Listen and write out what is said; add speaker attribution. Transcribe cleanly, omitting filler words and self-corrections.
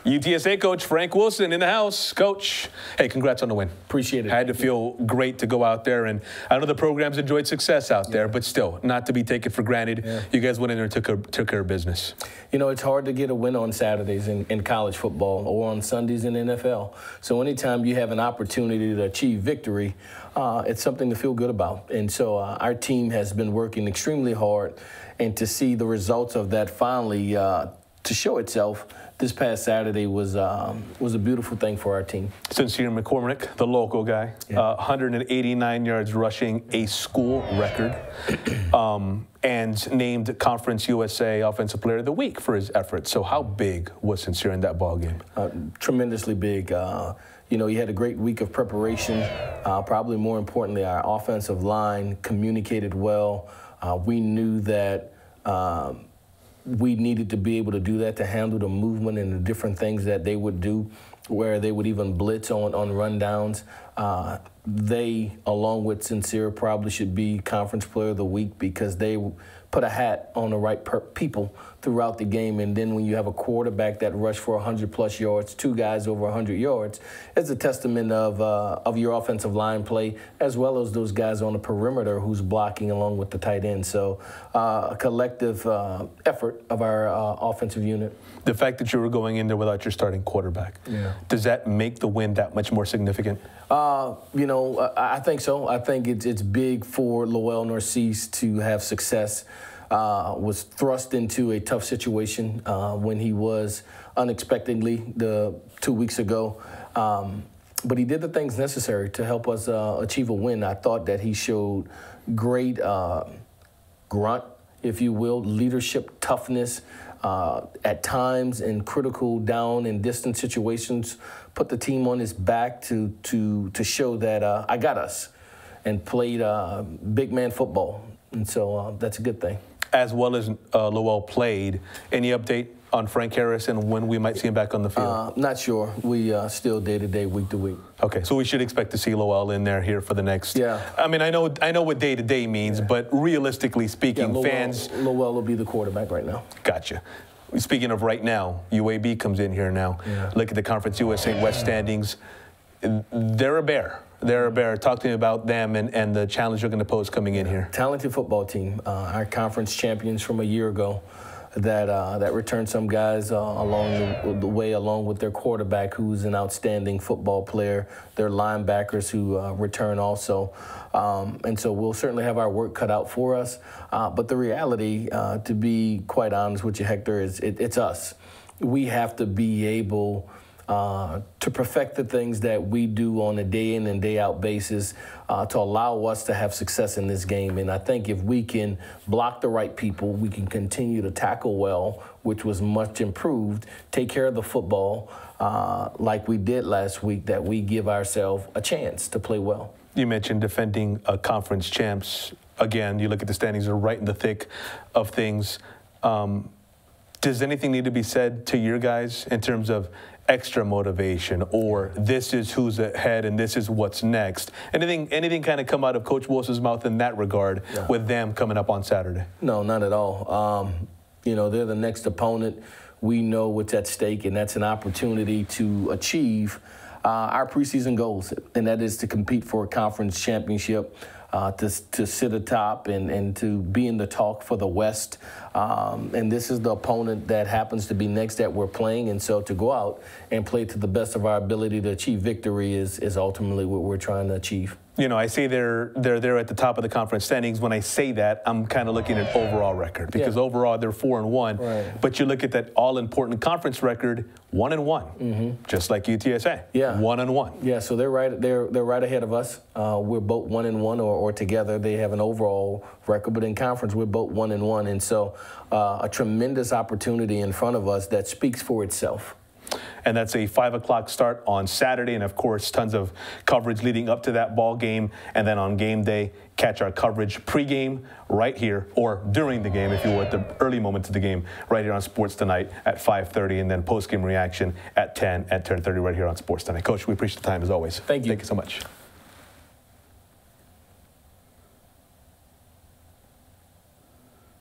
Speaker 1: UTSA coach Frank Wilson in the house. Coach, hey, congrats on the win.
Speaker 2: Appreciate it.
Speaker 1: Had to feel great to go out there, and I know the program's enjoyed success out there, but still, not to be taken for granted. You guys went in there and took care of business.
Speaker 2: You know, it's hard to get a win on Saturdays in college football or on Sundays in the NFL. So anytime you have an opportunity to achieve victory, it's something to feel good about. And so our team has been working extremely hard, and to see the results of that finally to show itself this past Saturday was a beautiful thing for our team.
Speaker 1: Sincere McCormick, the local guy, 189 yards rushing, a school record, and named Conference USA Offensive Player of the Week for his efforts. So how big was Sincere in that ball game?
Speaker 2: Tremendously big. You know, he had a great week of preparation. Probably more importantly, our offensive line communicated well. We knew that we needed to be able to do that, to handle the movement and the different things that they would do, where they would even blitz on rundowns. They, along with Sincere, probably should be Conference Player of the Week because they put a hat on the right people throughout the game. And then when you have a quarterback that rushed for 100-plus yards, two guys over 100 yards, it's a testament of your offensive line play, as well as those guys on the perimeter who's blocking along with the tight end. So a collective effort of our offensive unit.
Speaker 1: The fact that you were going in there without your starting quarterback, does that make the win that much more significant?
Speaker 2: You know, I think so. I think it's big for Lowell Narcisse to have success. Was thrust into a tough situation when he was unexpectedly 2 weeks ago. But he did the things necessary to help us achieve a win. I thought that he showed great grunt, if you will, leadership, toughness, at times in critical down and distant situations, put the team on his back to show that I got us, and played big man football. And so that's a good thing.
Speaker 1: As well as Lowell played, any update on Frank Harris and when we might see him back on the field?
Speaker 2: Not sure. We still day-to-day, week-to-week.
Speaker 1: Okay, so we should expect to see Lowell in there here for the next. I mean, I know what day-to-day means, but realistically speaking, fans.
Speaker 2: Lowell will be the quarterback right now.
Speaker 1: Gotcha. Speaking of right now, UAB comes in here now. Look at the Conference USA West standings. They're a bear. They're a bear. Talk to me about them and the challenge you're going to pose coming in here.
Speaker 2: Talented football team. Our conference champions from a year ago that returned some guys along the way, along with their quarterback, who's an outstanding football player, their linebackers who return also. And so we'll certainly have our work cut out for us. But the reality, to be quite honest with you, Hector, is it's us. We have to be able to perfect the things that we do on a day in and day out basis to allow us to have success in this game. And I think if we can block the right people, we can continue to tackle well, which was much improved, take care of the football like we did last week, that we give ourselves a chance to play well.
Speaker 1: You mentioned defending conference champs. Again, you look at the standings, they're right in the thick of things. Does anything need to be said to your guys in terms of extra motivation, or this is who's ahead and this is what's next? Anything kind of come out of Coach Wilson's mouth in that regard with them coming up on Saturday? No,
Speaker 2: not at all. You know, they're the next opponent. We know what's at stake, and that's an opportunity to achieve our preseason goals, and that is to compete for a conference championship, to sit atop and to be in the talk for the West. And this is the opponent that happens to be next that we're playing. And so to go out and play to the best of our ability to achieve victory is ultimately what we're trying to achieve.
Speaker 1: You know, I say they're there at the top of the conference standings. When I say that, I'm kind of looking at overall record, because overall they're 4-1. Right. But you look at that all-important conference record, 1-1, just like UTSA. 1-1.
Speaker 2: Yeah, so they're right ahead of us. We're both 1-1, or together they have an overall record, but in conference we're both 1-1, and so a tremendous opportunity in front of us that speaks for itself.
Speaker 1: And that's a 5 o'clock start on Saturday, and of course tons of coverage leading up to that ball game. And then on game day, catch our coverage pregame right here, or during the game if you will, at the early moments of the game, right here on Sports Tonight at 5:30, and then postgame reaction at 10 at 10:30 right here on Sports Tonight. Coach, we appreciate the time as always.
Speaker 2: Thank you.
Speaker 1: Thank you so much.